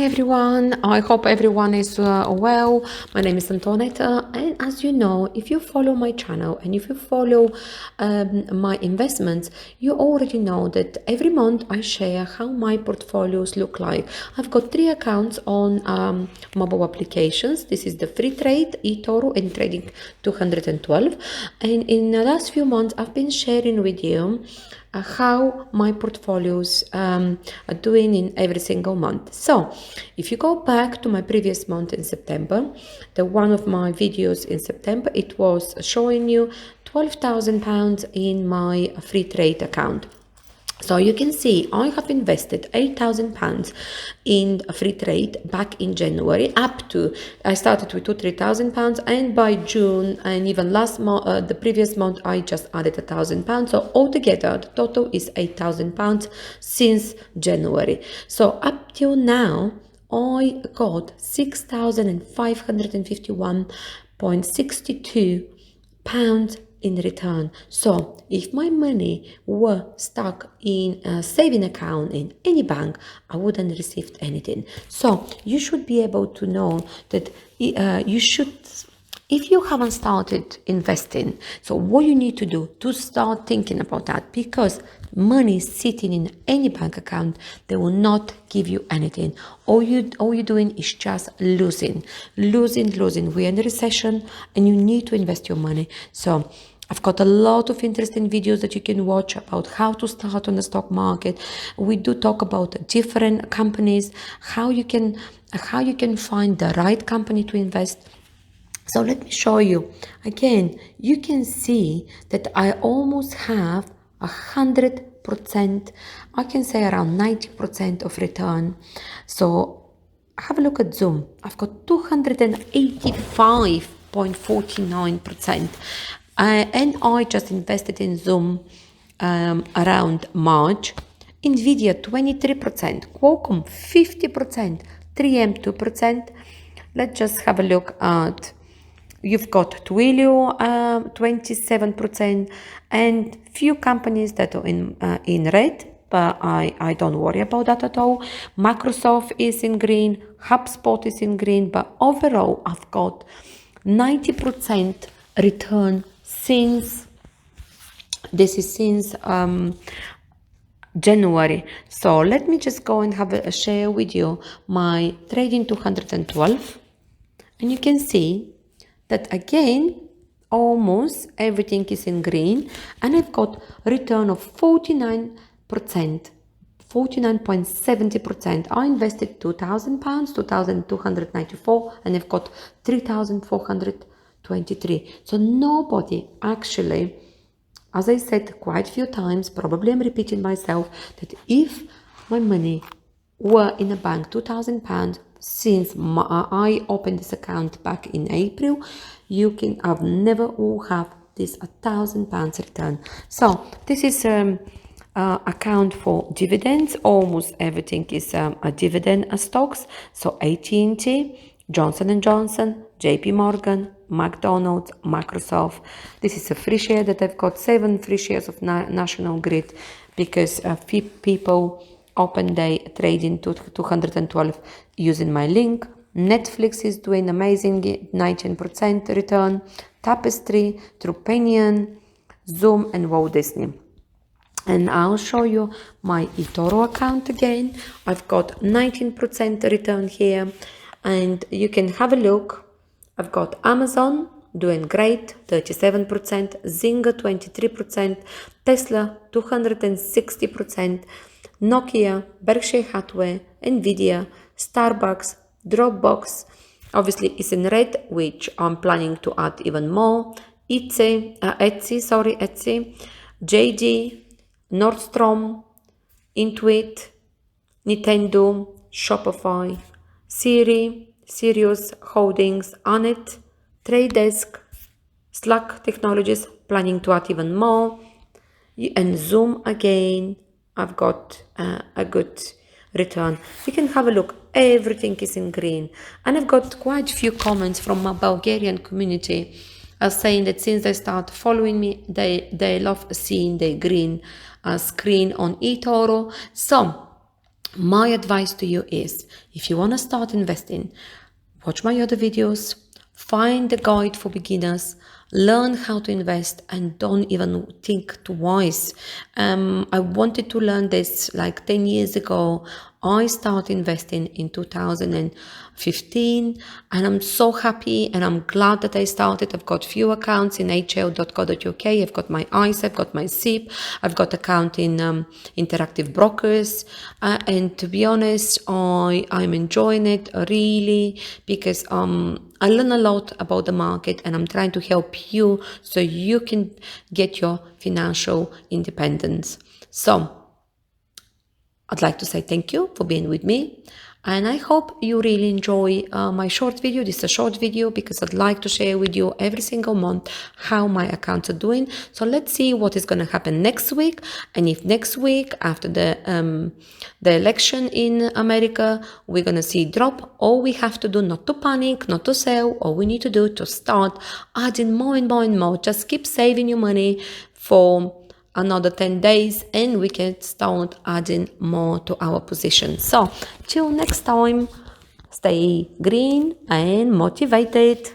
everyone, I hope everyone is well. My name is Antoaneta, and as you know, if you follow my channel and if you follow my investments, you already know that every month I share how my portfolios look like. I've got 3 accounts on mobile applications. This is the free trade, Etoro, and trading 212, and in the last few months I've been sharing with you how my portfolios are doing in every single month. So if you go back to my previous month in September, the one of my videos in September, it was showing you £12,000 in my free trade account. So you can see I have invested £8,000 in free trade back in January. I started with £3,000, and by June and even the previous month, I just added £1,000. So altogether, the total is £8,000 since January. So up till now, I got £6,551.62 in return. So if my money were stuck in a saving account in any bank, I wouldn't receive anything. So you should be able to know that if you haven't started investing, so what you need to do to start thinking about that, because money sitting in any bank account, they will not give you anything. All you're doing is just losing. We're in a recession and you need to invest your money. So I've got a lot of interesting videos that you can watch about how to start on the stock market. We do talk about different companies, how you can find the right company to invest. So let me show you. Again, you can see that I almost have 100%, I can say around 90% of return. So have a look at Zoom. I've got 285.49%. And I just invested in Zoom around March. Nvidia 23%, Qualcomm 50%, 3M 2%. Let's just have a look at. You've got Twilio 27%, and few companies that are in red, but I don't worry about that at all. Microsoft is in green, HubSpot is in green, but overall I've got 90% return since January. So let me just go and have a share with you my trading 212, and you can see that again almost everything is in green, and I've got return of 49.70%. I invested £2,000, 2,294, and I've got 3,423. So nobody actually, as I said quite a few times, probably I'm repeating myself, that if my money were in a bank, £2,000, since I opened this account back in April, I've never will have this £1,000 return. So this is account for dividends. Almost everything is a dividend stocks. So AT&T, Johnson & Johnson, JP Morgan, McDonald's, Microsoft. This is a free share that I've got 7 free shares of National Grid, because people open day trading to 212 using my link. Netflix is doing amazing 19% return. Tapestry, Trupanion, Zoom, and Walt Disney. And I'll show you my Etoro account again. I've got 19% return here, and you can have a look. I've got Amazon doing great, 37%, Zynga 23%, Tesla 260%, Nokia, Berkshire Hathway, Nvidia, Starbucks, Dropbox, obviously is in red, which I'm planning to add even more, Etsy, JD, Nordstrom, Intuit, Nintendo, Shopify, Sirius Holdings, Anet, Trade Desk, Slack Technologies, planning to add even more, and Zoom again. I've got a good return. You can have a look. Everything is in green. And I've got quite a few comments from my Bulgarian community saying that since they start following me, they love seeing the green screen on Etoro. So My advice to you is, if you want to start investing, watch my other videos, find the guide for beginners, learn how to invest, and don't even think twice. I wanted to learn this like 10 years ago. I started investing in 2015, and I'm so happy and I'm glad that I started. I've got few accounts in hl.co.uk. I've got my ISA, I've got my SIP, I've got account in Interactive Brokers, and to be honest, I'm enjoying it really, because I learn a lot about the market, and I'm trying to help you so you can get your financial independence. So I'd like to say thank you for being with me, and I hope you really enjoy my short video. This is a short video because I'd like to share with you every single month how my accounts are doing. So let's see what is going to happen next week, and if next week after the election in America we're going to see drop, all we have to do, not to panic, not to sell, all we need to do to start adding more and more and more. Just keep saving your money for another 10 days and we can start adding more to our position. So till next time, stay green and motivated.